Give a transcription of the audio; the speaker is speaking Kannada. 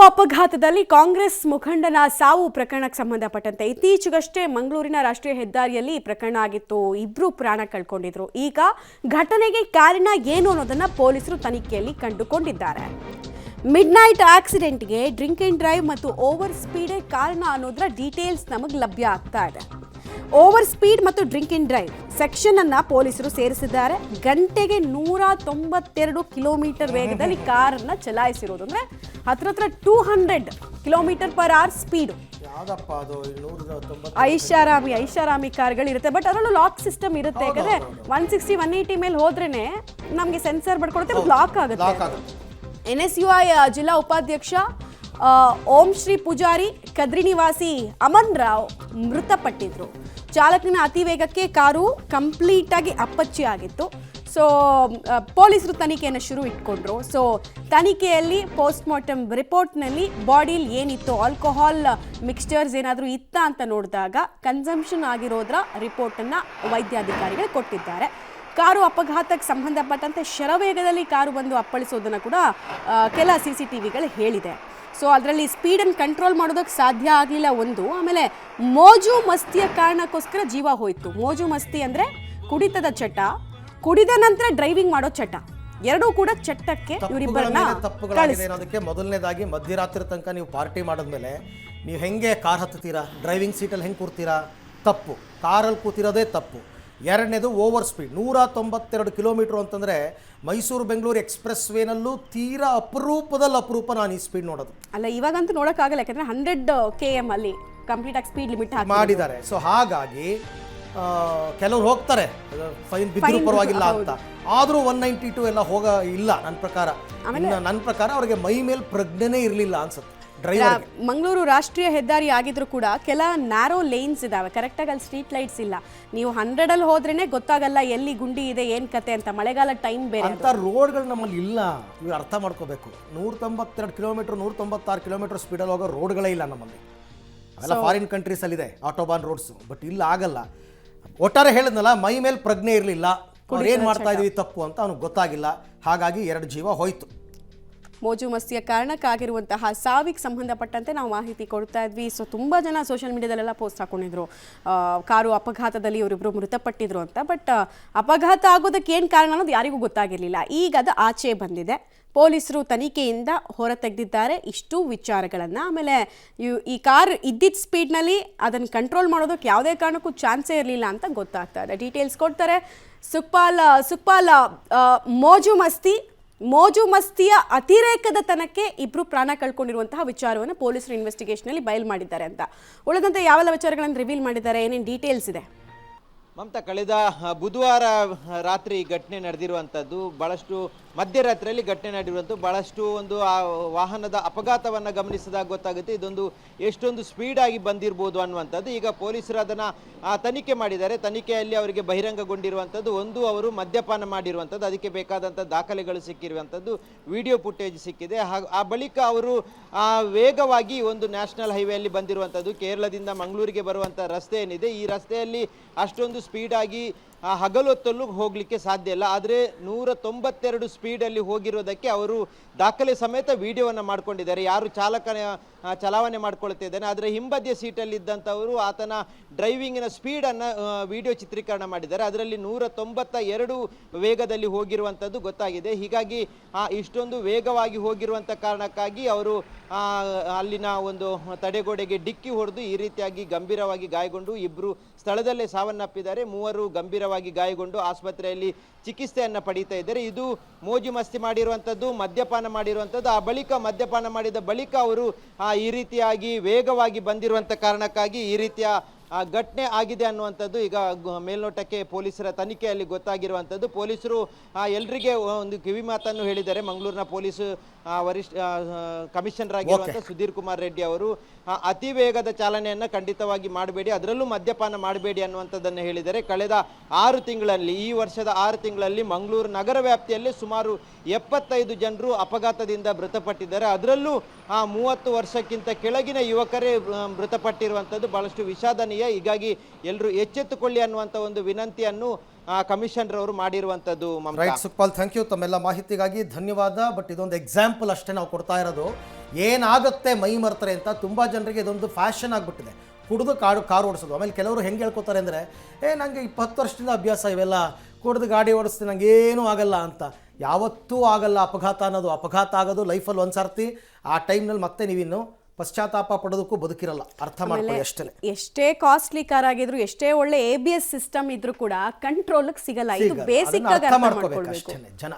ಅಪಘಾತದಲ್ಲಿ ಕಾಂಗ್ರೆಸ್ ಮುಖಂಡನ ಸಾವು ಪ್ರಕರಣಕ್ಕೆ ಸಂಬಂಧಪಟ್ಟಂತೆ ಇತ್ತೀಚೆಗಷ್ಟೇ ಮಂಗಳೂರಿನ ರಾಷ್ಟ್ರೀಯ ಹೆದ್ದಾರಿಯಲ್ಲಿ ಪ್ರಕರಣ ಆಗಿತ್ತು. ಇಬ್ರು ಪ್ರಾಣ ಕಳ್ಕೊಂಡಿದ್ರು. ಈಗ ಘಟನೆಗೆ ಕಾರಣ ಏನು ಅನ್ನೋದನ್ನ ಪೊಲೀಸರು ತನಿಖೆಯಲ್ಲಿ ಕಂಡುಕೊಂಡಿದ್ದಾರೆ. ಮಿಡ್ ನೈಟ್ ಆಕ್ಸಿಡೆಂಟ್ಗೆ ಡ್ರಿಂಕ್ ಅಂಡ್ ಡ್ರೈವ್ ಮತ್ತು ಓವರ್ ಸ್ಪೀಡೇ ಕಾರಣ ಅನ್ನೋದರ ಡೀಟೇಲ್ಸ್ ನಮಗೆ ಲಭ್ಯ ಆಗ್ತಾ ಇದೆ. ಓವರ್ ಸ್ಪೀಡ್ ಮತ್ತು ಡ್ರಿಂಕ್ ಅಂಡ್ ಡ್ರೈವ್ ಸೆಕ್ಷನ್ ಅನ್ನ ಪೊಲೀಸರು ಸೇರಿಸಿದ್ದಾರೆ. ಗಂಟೆಗೆ 192 ಕಿಲೋಮೀಟರ್ ವೇಗದಲ್ಲಿ ಕಾರನ್ನ ಚಲಾಯಿಸಿರೋದು, ಅಂದ್ರೆ ಹತ್ರ 200 km/h ಸ್ಪೀಡ್. ಐಷಾರಾಮಿ ಕಾರ್ಗಳಿರುತ್ತೆ, ಬಟ್ ಅದರಲ್ಲೂ ಲಾಕ್ ಸಿಸ್ಟಮ್ ಇರುತ್ತೆ. ಯಾಕಂದ್ರೆ 160 180 ಮೇಲೆ ಹೋದ್ರೇನೆ ನಮಗೆ ಸೆನ್ಸರ್ ಬಡ್ಕೊಳುತ್ತೆ, ಲಾಕ್ ಆಗುತ್ತೆ. NSUI ಜಿಲ್ಲಾ ಉಪಾಧ್ಯಕ್ಷ ಓಂ ಶ್ರೀ ಪೂಜಾರಿ, ಕದ್ರಿ ನಿವಾಸಿ ಅಮನ್ ರಾವ್ ಮೃತಪಟ್ಟಿದ್ರು. ಚಾಲಕನ ಅತಿ ವೇಗಕ್ಕೆ ಕಾರು ಕಂಪ್ಲೀಟ್ ಆಗಿ ಅಪ್ಪಚ್ಚಿ ಆಗಿತ್ತು. ಸೊ ಪೊಲೀಸರು ತನಿಖೆಯನ್ನು ಶುರು ಇಟ್ಕೊಂಡ್ರು. ಸೊ ತನಿಖೆಯಲ್ಲಿ ಪೋಸ್ಟ್ ಮಾರ್ಟಮ್ ರಿಪೋರ್ಟ್ನಲ್ಲಿ ಬಾಡಿಲಿ ಏನಿತ್ತು, ಆಲ್ಕೋಹಾಲ್ ಮಿಕ್ಸ್ಚರ್ಸ್ ಏನಾದರೂ ಇತ್ತಾ ಅಂತ ನೋಡಿದಾಗ ಕನ್ಸಂಪ್ಷನ್ ಆಗಿರೋದ್ರ ರಿಪೋರ್ಟನ್ನು ವೈದ್ಯಾಧಿಕಾರಿಗಳು ಕೊಟ್ಟಿದ್ದಾರೆ. ಕಾರು ಅಪಘಾತಕ್ಕೆ ಸಂಬಂಧಪಟ್ಟಂತೆ ಶರವೇಗದಲ್ಲಿ ಕಾರು ಬಂದು ಅಪ್ಪಳಿಸೋದನ್ನು ಕೂಡ ಕೆಲ CCTVಗಳು ಹೇಳಿದೆ. ಸೊ ಅದರಲ್ಲಿ ಸ್ಪೀಡನ್ನು ಕಂಟ್ರೋಲ್ ಮಾಡೋದಕ್ಕೆ ಸಾಧ್ಯ ಆಗಲಿಲ್ಲ ಒಂದು. ಆಮೇಲೆ ಮೋಜು ಮಸ್ತಿಯ ಕಾರಣಕ್ಕೋಸ್ಕರ ಜೀವ ಹೋಯಿತು. ಮೋಜು ಮಸ್ತಿ ಅಂದರೆ ಕುಡಿತದ ಚಟ, ಕುಡಿದ ನಂತರ ಡ್ರೈವಿಂಗ್ ಮಾಡೋ ಚಟ, ಎರಡೂ ಕೂಡ ಚಟ್ಟಕ್ಕೆ ಇವರಿಬ್ಬರನ್ನ ಕಳಿಸೋದಕ್ಕೆ. ಮೊದಲನೇದಾಗಿ ಮಧ್ಯರಾತ್ರಿ ತನಕ ನೀವು ಪಾರ್ಟಿ ಮಾಡಿದ್ಮೇಲೆ ನೀವು ಹೆಂಗೆ ಕಾರ್ ಹತ್ತೀರಾ, ಡ್ರೈವಿಂಗ್ ಸೀಟಲ್ಲಿ ಹೆಂಗೆ ಕೂರ್ತೀರಾ, ತಪ್ಪು. ಕಾರಲ್ಲಿ ಕೂತಿರೋದೇ ತಪ್ಪು. ಎರಡನೇದು ಓವರ್ ಸ್ಪೀಡ್ 192 ಕಿಲೋಮೀಟ್ರ್ ಅಂತಂದರೆ ಮೈಸೂರು ಬೆಂಗಳೂರು ಎಕ್ಸ್ಪ್ರೆಸ್ ವೇನಲ್ಲೂ ತೀರಾ ಅಪರೂಪ ನಾನು ಈ ಸ್ಪೀಡ್ ನೋಡೋದು. ಅಲ್ಲ, ಇವಾಗಂತೂ ನೋಡೋಕ್ಕಾಗಲ್ಲ, ಯಾಕಂದರೆ 100 km ಅಲ್ಲಿ ಕಂಪ್ಲೀಟ್ ಆಗಿ ಸ್ಪೀಡ್ ಲಿಮಿಟ್ ಮಾಡಿದ್ದಾರೆ. ಸೊ ಹಾಗಾಗಿ ಕೆಲವ್ರು ಹೋಗ್ತಾರೆ ಫೈನ್ ಬಿದ್ದರೂ ಪರವಾಗಿಲ್ಲ ಅಂತ, ಆದರೂ 192 ಎಲ್ಲ ಇಲ್ಲ. ನನ್ನ ಪ್ರಕಾರ ಅವ್ರಿಗೆ ಮೈ ಮೇಲೆ ಪ್ರಜ್ಞೆನೇ ಇರಲಿಲ್ಲ ಅನ್ಸುತ್ತೆ. ಮಂಗಳೂರು ರಾಷ್ಟ್ರೀಯ ಹೆದ್ದಾರಿ ಆಗಿದ್ರು ಕೂಡ ಕೆಲ ನ್ಯಾರೋ ಲೇನ್ಸ್ ಇದಾವೆ, ಕರೆಕ್ಟಾಗಿ ಅಲ್ಲಿ ಸ್ಟ್ರೀಟ್ ಲೈಟ್ಸ್ ಇಲ್ಲ. ನೀವು 100 ಹೋದ್ರೇನೆ ಗೊತ್ತಾಗಲ್ಲ ಎಲ್ಲಿ ಗುಂಡಿ ಇದೆ, ಏನ್ ಕತೆ ಅಂತ. ಮಳೆಗಾಲ ಟೈಮ್ ಬೇರೆ ಅಂತ ರೋಡ್ಗಳು ನಮ್ಮಲ್ಲಿ ಇಲ್ಲ. ಇವ್ರು ಅರ್ಥ ಮಾಡ್ಕೋಬೇಕು. 192 ಕಿಲೋಮೀಟರ್ 196 ಕಿಲೋಮೀಟರ್ ಸ್ಪೀಡಲ್ಲಿ ಹೋಗೋ ರೋಡ್ಗಳೇ ಇಲ್ಲ ನಮ್ಮಲ್ಲಿ. ಅವೆಲ್ಲ ಫಾರಿನ್ ಕಂಟ್ರೀಸ್ ಅಲ್ಲಿ ಇದೆ ಆಟೋಬಾನ್ ರೋಡ್ಸ್, ಬಟ್ ಇಲ್ಲ ಆಗಲ್ಲ. ಒಟ್ಟಾರೆ ಹೇಳಿದ್ನಲ್ಲ, ಮೈ ಮೇಲೆ ಪ್ರಜ್ಞೆ ಇರಲಿಲ್ಲ, ಏನ್ ಮಾಡ್ತಾ ಇದೀವಿ ತಪ್ಪು ಅಂತ ಅವ್ನಿಗೆ ಗೊತ್ತಾಗಿಲ್ಲ. ಹಾಗಾಗಿ 2 ಜೀವ ಹೋಯ್ತು. ಮೋಜು ಮಸ್ತಿಯ ಕಾರಣಕ್ಕಾಗಿರುವಂತಹ ಸಾವಿಗೆ ಸಂಬಂಧಪಟ್ಟಂತೆ ನಾವು ಮಾಹಿತಿ ಕೊಡ್ತಾ ಇದ್ವಿ. ಸೊ ತುಂಬ ಜನ ಸೋಷಿಯಲ್ ಮೀಡಿಯಾದಲ್ಲೆಲ್ಲ ಪೋಸ್ಟ್ ಹಾಕೊಂಡಿದ್ರು, ಕಾರು ಅಪಘಾತದಲ್ಲಿ ಇವರಿಬ್ಬರು ಮೃತಪಟ್ಟಿದ್ರು ಅಂತ. ಬಟ್ ಅಪಘಾತ ಆಗೋದಕ್ಕೆ ಏನು ಕಾರಣ ಅನ್ನೋದು ಯಾರಿಗೂ ಗೊತ್ತಾಗಿರಲಿಲ್ಲ. ಈಗ ಅದು ಆಚೆ ಬಂದಿದೆ. ಪೊಲೀಸರು ತನಿಖೆಯಿಂದ ಹೊರ ತೆಗೆದಿದ್ದಾರೆ ಇಷ್ಟು ವಿಚಾರಗಳನ್ನು. ಆಮೇಲೆ ಈ ಕಾರ್ ಇದ್ದಿದ್ದ ಸ್ಪೀಡ್ನಲ್ಲಿ ಅದನ್ನು ಕಂಟ್ರೋಲ್ ಮಾಡೋದಕ್ಕೆ ಯಾವುದೇ ಕಾರಣಕ್ಕೂ ಚಾನ್ಸೇ ಇರಲಿಲ್ಲ ಅಂತ ಗೊತ್ತಾಗ್ತಾ ಇದೆ. ಡೀಟೇಲ್ಸ್ ಕೊಡ್ತಾರೆ ಸುಕ್ಪಾಲ್. ಮೋಜು ಮಸ್ತಿಯ ಅತಿರೇಕದ ತನಕ್ಕೆ ಇಬ್ರು ಪ್ರಾಣ ಕಳ್ಕೊಂಡಿರುವಂತಹ ವಿಚಾರವನ್ನು ಪೊಲೀಸರು ಇನ್ವೆಸ್ಟಿಗೇಷನಲ್ಲಿ ಬಯಲು ಮಾಡಿದ್ದಾರೆ ಅಂತ. ಉಳಿದಂತೆ ಯಾವೆಲ್ಲ ವಿಚಾರಗಳನ್ನು ರಿವೀಲ್ ಮಾಡಿದ್ದಾರೆ, ಏನೇನು ಡೀಟೇಲ್ಸ್ ಇದೆ? ಮಮತಾ, ಕಳೆದ ಬುಧವಾರ ರಾತ್ರಿ ಘಟನೆ ನಡೆದಿರುವಂಥದ್ದು, ಭಾಳಷ್ಟು ಮಧ್ಯರಾತ್ರಿಯಲ್ಲಿ ಘಟನೆ ನಡೆದಿರುವಂಥದ್ದು. ಭಾಳಷ್ಟು ಒಂದು ಆ ವಾಹನದ ಅಪಘಾತವನ್ನು ಗಮನಿಸಿದಾಗ ಗೊತ್ತಾಗುತ್ತೆ ಇದೊಂದು ಎಷ್ಟೊಂದು ಸ್ಪೀಡಾಗಿ ಬಂದಿರ್ಬೋದು ಅನ್ನುವಂಥದ್ದು. ಈಗ ಪೊಲೀಸರು ಅದನ್ನು ತನಿಖೆ ಮಾಡಿದ್ದಾರೆ. ತನಿಖೆಯಲ್ಲಿ ಅವರಿಗೆ ಬಹಿರಂಗಗೊಂಡಿರುವಂಥದ್ದು ಒಂದು, ಅವರು ಮದ್ಯಪಾನ ಮಾಡಿರುವಂಥದ್ದು, ಅದಕ್ಕೆ ಬೇಕಾದಂಥ ದಾಖಲೆಗಳು ಸಿಕ್ಕಿರುವಂಥದ್ದು, ವಿಡಿಯೋ ಫುಟೇಜ್ ಸಿಕ್ಕಿದೆ. ಆ ಬಳಿಕ ಅವರು ವೇಗವಾಗಿ ಒಂದು ನ್ಯಾಷನಲ್ ಹೈವೇಯಲ್ಲಿ ಬಂದಿರುವಂಥದ್ದು. ಕೇರಳದಿಂದ ಮಂಗಳೂರಿಗೆ ಬರುವಂಥ ರಸ್ತೆ ಏನಿದೆ, ಈ ರಸ್ತೆಯಲ್ಲಿ ಅಷ್ಟೊಂದು ಸ್ಪೀಡಾಗಿ ಹಗಲೊತ್ತಲ್ಲೂ ಹೋಗಲಿಕ್ಕೆ ಸಾಧ್ಯ ಇಲ್ಲ. ಆದರೆ 192 ಸ್ಪೀಡಲ್ಲಿ ಹೋಗಿರೋದಕ್ಕೆ ಅವರು ದಾಖಲೆ ಸಮೇತ ವಿಡಿಯೋವನ್ನು ಮಾಡ್ಕೊಂಡಿದ್ದಾರೆ. ಯಾರು ಚಲಾವಣೆ ಮಾಡ್ಕೊಳ್ತಿದ್ದಾನೆ, ಆದರೆ ಹಿಂಬದಿಯ ಸೀಟಲ್ಲಿದ್ದಂಥವರು ಆತನ ಡ್ರೈವಿಂಗಿನ ಸ್ಪೀಡನ್ನು ವಿಡಿಯೋ ಚಿತ್ರೀಕರಣ ಮಾಡಿದ್ದಾರೆ. ಅದರಲ್ಲಿ 192 ವೇಗದಲ್ಲಿ ಹೋಗಿರುವಂಥದ್ದು ಗೊತ್ತಾಗಿದೆ. ಹೀಗಾಗಿ ಇಷ್ಟೊಂದು ವೇಗವಾಗಿ ಹೋಗಿರುವಂಥ ಕಾರಣಕ್ಕಾಗಿ ಅವರು ಅಲ್ಲಿನ ಒಂದು ತಡೆಗೋಡೆಗೆ ಡಿಕ್ಕಿ ಹೊಡೆದು ಈ ರೀತಿಯಾಗಿ ಗಂಭೀರವಾಗಿ ಗಾಯಗೊಂಡು ಇಬ್ಬರು ಸ್ಥಳದಲ್ಲೇ ಸಾವನ್ನಪ್ಪಿದ್ದಾರೆ. 3 ಗಂಭೀರವಾಗಿ ಗಾಯಗೊಂಡು ಆಸ್ಪತ್ರೆಯಲ್ಲಿ ಚಿಕಿತ್ಸೆಯನ್ನು ಪಡೀತಾ ಇದ್ದಾರೆ. ಇದು ಮೋಜು ಮಸ್ತಿ ಮಾಡಿರುವಂಥದ್ದು, ಮದ್ಯಪಾನ ಮಾಡಿರುವಂಥದ್ದು. ಆ ಬಳಿಕ ಮದ್ಯಪಾನ ಮಾಡಿದ ಬಳಿಕ ಅವರು ಈ ರೀತಿಯಾಗಿ ವೇಗವಾಗಿ ಬಂದಿರುವಂಥ ಕಾರಣಕ್ಕಾಗಿ ಈ ರೀತಿಯ ಘಟನೆ ಆಗಿದೆ ಅನ್ನುವಂಥದ್ದು ಈಗ ಮೇಲ್ನೋಟಕ್ಕೆ ಪೊಲೀಸರ ತನಿಖೆಯಲ್ಲಿ ಗೊತ್ತಾಗಿರುವಂಥದ್ದು. ಪೊಲೀಸರು ಎಲ್ರಿಗೆ ಒಂದು ಕಿವಿ ಮಾತನ್ನು ಹೇಳಿದ್ದಾರೆ. ಮಂಗಳೂರಿನ ಪೊಲೀಸ್ ಕಮಿಷನರ್ ಆಗಿರುವಂಥ ಸುಧೀರ್ ಕುಮಾರ್ ರೆಡ್ಡಿ ಅವರು ಅತಿ ವೇಗದ ಚಾಲನೆಯನ್ನು ಖಂಡಿತವಾಗಿ ಮಾಡಬೇಡಿ, ಅದರಲ್ಲೂ ಮದ್ಯಪಾನ ಮಾಡಬೇಡಿ ಅನ್ನುವಂಥದ್ದನ್ನು ಹೇಳಿದ್ದಾರೆ. ಕಳೆದ 6 ತಿಂಗಳಲ್ಲಿ, ಈ ವರ್ಷದ 6 ತಿಂಗಳಲ್ಲಿ ಮಂಗಳೂರು ನಗರ ವ್ಯಾಪ್ತಿಯಲ್ಲಿ ಸುಮಾರು 75 ಜನರು ಅಪಘಾತದಿಂದ ಮೃತಪಟ್ಟಿದ್ದಾರೆ. ಅದರಲ್ಲೂ 30 ವರ್ಷಕ್ಕಿಂತ ಕೆಳಗಿನ ಯುವಕರೇ ಮೃತಪಟ್ಟಿರುವಂಥದ್ದು ಬಹಳಷ್ಟು ವಿಷಾದನೀಯ. ಹೀಗಾಗಿ ಎಲ್ಲರೂ ಎಚ್ಚೆತ್ತುಕೊಳ್ಳಿ ಅನ್ನುವಂಥ ಒಂದು ವಿನಂತಿಯನ್ನು ಕಮಿಷನರ್ ಅವರು ಮಾಡಿರುವಂತದ್ದು. ರೈಟ್ ಸುಖಪಾಲ್, ಥ್ಯಾಂಕ್ ಯು ತಮ್ಮೆಲ್ಲ ಮಾಹಿತಿಗಾಗಿ ಧನ್ಯವಾದ. ಬಟ್ ಇದೊಂದು ಎಕ್ಸಾಂಪಲ್ ಅಷ್ಟೇ ನಾವು ಕೊಡ್ತಾ ಇರೋದು. ಏನಾಗುತ್ತೆ ಮೈ ಮರ್ತಾರೆ ಅಂತ ತುಂಬ ಜನರಿಗೆ ಇದೊಂದು ಫ್ಯಾಷನ್ ಆಗಿಬಿಟ್ಟಿದೆ ಕುಡಿದು ಕಾರು ಓಡಿಸೋದು. ಆಮೇಲೆ ಕೆಲವರು ಹೆಂಗೆ ಹೇಳ್ಕೊತಾರೆ ಅಂದರೆ ನನಗೆ 20 ವರ್ಷದಿಂದ ಅಭ್ಯಾಸ, ಇವೆಲ್ಲ ಕುಡಿದು ಗಾಡಿ ಓಡಿಸ್ತೀನಿ, ನನಗೆ ಏನೂ ಆಗಲ್ಲ ಅಂತ. ಯಾವತ್ತೂ ಆಗಲ್ಲ ಅಪಘಾತ ಅನ್ನೋದು. ಅಪಘಾತ ಆಗೋದು ಲೈಫಲ್ಲಿ ಒಂದು ಸರ್ತಿ, ಆ ಟೈಮ್ನಲ್ಲಿ ಮತ್ತೆ ನೀವಿನ್ನು ಪಶ್ಚಾತ್ತಾಪ ಪಡೋದಕ್ಕೂ ಬದುಕಿರಲ್ಲ. ಅರ್ಥ ಮಾಡ್ಕೊಳ್ಳಿ ಅಷ್ಟೇ. ಎಷ್ಟೇ ಕಾಸ್ಟ್ಲಿ ಕಾರ್ ಆಗಿದ್ರು, ಎಷ್ಟೇ ಒಳ್ಳೆ ABS ಸಿಸ್ಟಮ್ ಇದ್ರೂ ಕೂಡ ಕಂಟ್ರೋಲ್ ಸಿಗಲ್ಲ. ಇದು ಬೇಸಿಕ್ ಆಗಿ ಅರ್ಥ ಮಾಡ್ಕೋಬೇಕು ಅಷ್ಟೇ ಜನ.